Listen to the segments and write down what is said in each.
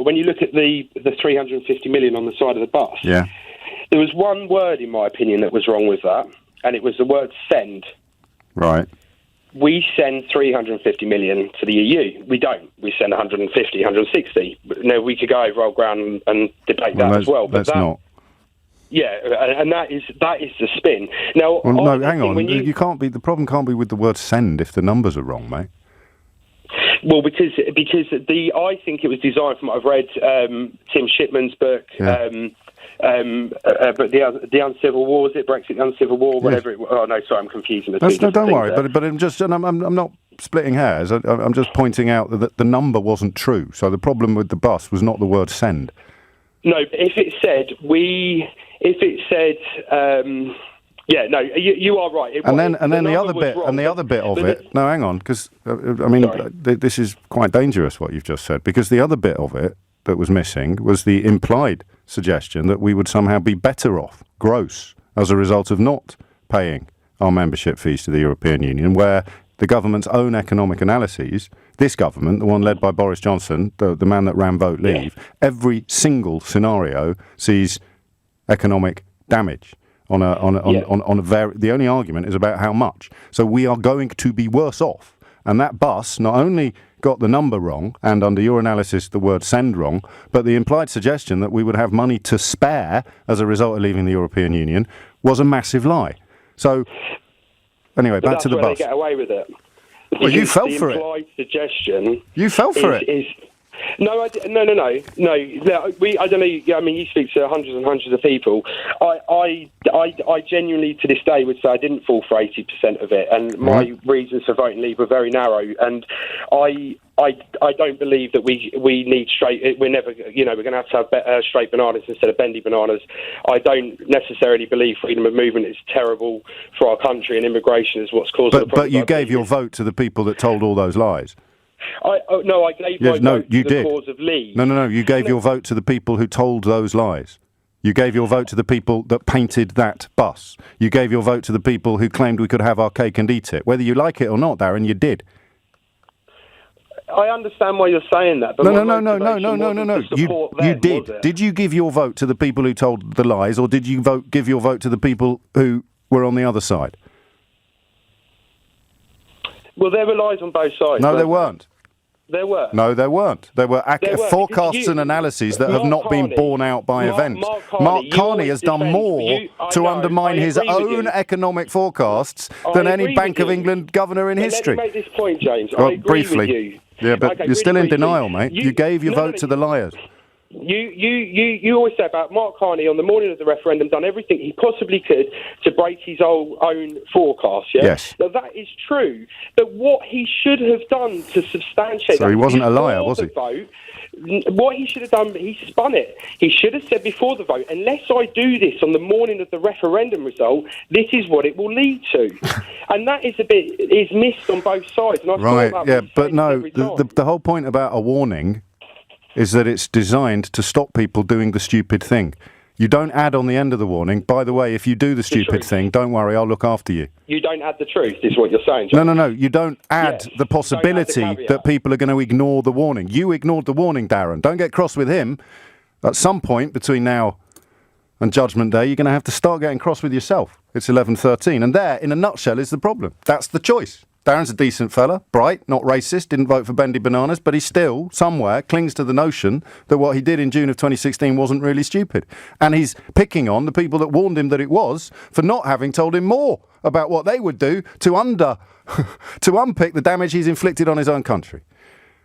example, when you look at the 350 million on the side of the bus, there was one word, in my opinion, that was wrong with that, and it was the word send. Right. We send 350 million to the EU. We don't. We send 150, 160. Now, we could go over old ground and debate that as well. But that's not. Yeah, and that is the spin. Now, no, hang on. You can't be. The problem can't be with the word send if the numbers are wrong, mate. Well, because I think it was designed from what I've read, Tim Shipman's book. But the Uncivil War, was it Brexit, the Uncivil War, whatever it was? Oh, no, sorry, I'm confusing the two. No, don't worry, but I'm not splitting hairs. I'm just pointing out that the number wasn't true. So the problem with the bus was not the word send. No, but if it said, yeah, no, you are right. And then the other bit, wrong, and the other bit of it. No, hang on, because this is quite dangerous what you've just said. Because the other bit of it that was missing was the implied suggestion that we would somehow be better off, gross, as a result of not paying our membership fees to the European Union, where the government's own economic analyses, this government, the one led by Boris Johnson, the man that ran Vote Leave, every single scenario sees economic damage. The only argument is about how much. So we are going to be worse off. And that bus not only got the number wrong, and under your analysis the word send wrong, but the implied suggestion that we would have money to spare as a result of leaving the European Union was a massive lie. So, anyway, back to the bus. They get away with it. Well, you fell for it. The implied suggestion. You fell for it. No. I don't know. I don't know. I mean, you speak to hundreds and hundreds of people. I genuinely, to this day, would say I didn't fall for 80% of it, and my reasons for voting Leave were very narrow. And I don't believe that we need straight. We're never, we're going to have straight bananas instead of bendy bananas. I don't necessarily believe freedom of movement is terrible for our country, and immigration is what's causing the problem. But you gave your vote to the people that told all those lies. I gave my vote to the cause of Leave. No. You gave your vote to the people who told those lies. You gave your vote to the people that painted that bus. You gave your vote to the people who claimed we could have our cake and eat it. Whether you like it or not, Darren, you did. I understand why you're saying that. But No. You did. Did you give your vote to the people who told the lies, or did you give your vote to the people who were on the other side? Well, there were lies on both sides. No, there weren't. There were. No, there weren't. There were forecasts and analyses that have not been borne out by events. Mark Carney has done more to undermine his own economic forecasts than any Bank of England governor in history. Let me make this point, James. I agree with you. Yeah, but you're still in denial, mate. You gave your vote to the liars. You always say about Mark Carney on the morning of the referendum done everything he possibly could to break his own forecast. Yeah? Yes. Now that is true, but what he should have done to substantiate so he wasn't a liar, was he? Vote, what he should have done, he spun it. He should have said before the vote, unless I do this on the morning of the referendum result, this is what it will lead to. And that is missed on both sides. And right, yeah, but no, the whole point about a warning is that it's designed to stop people doing the stupid thing. You don't add on the end of the warning, by the way, if you do the stupid thing, don't worry, I'll look after you. You don't add the truth, is what you're saying, John. No. You don't add the possibility that people are going to ignore the warning. You ignored the warning, Darren. Don't get cross with him. At some point between now and Judgment Day, you're going to have to start getting cross with yourself. It's 11:13. And there, in a nutshell, is the problem. That's the choice. Darren's a decent fella, bright, not racist, didn't vote for bendy bananas, but he still, somewhere, clings to the notion that what he did in June of 2016 wasn't really stupid. And he's picking on the people that warned him that it was for not having told him more about what they would do to unpick the damage he's inflicted on his own country.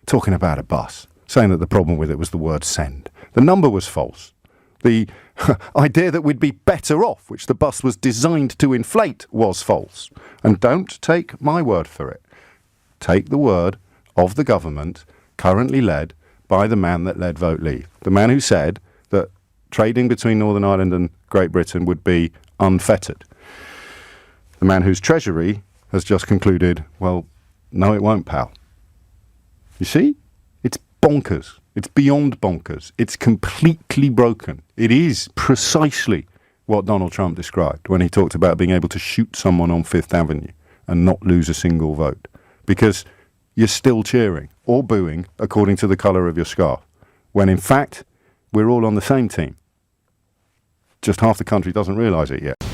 Talking about a bus, saying that the problem with it was the word send. The number was false. The idea that we'd be better off, which the bus was designed to inflate, was false. And don't take my word for it. Take the word of the government currently led by the man that led Vote Leave. The man who said that trading between Northern Ireland and Great Britain would be unfettered. The man whose Treasury has just concluded, well, no, it won't, pal. You see? It's bonkers. It's beyond bonkers. It's completely broken. It is precisely what Donald Trump described when he talked about being able to shoot someone on Fifth Avenue and not lose a single vote. Because you're still cheering or booing according to the colour of your scarf. when in fact we're all on the same team. Just half the country doesn't realise it yet.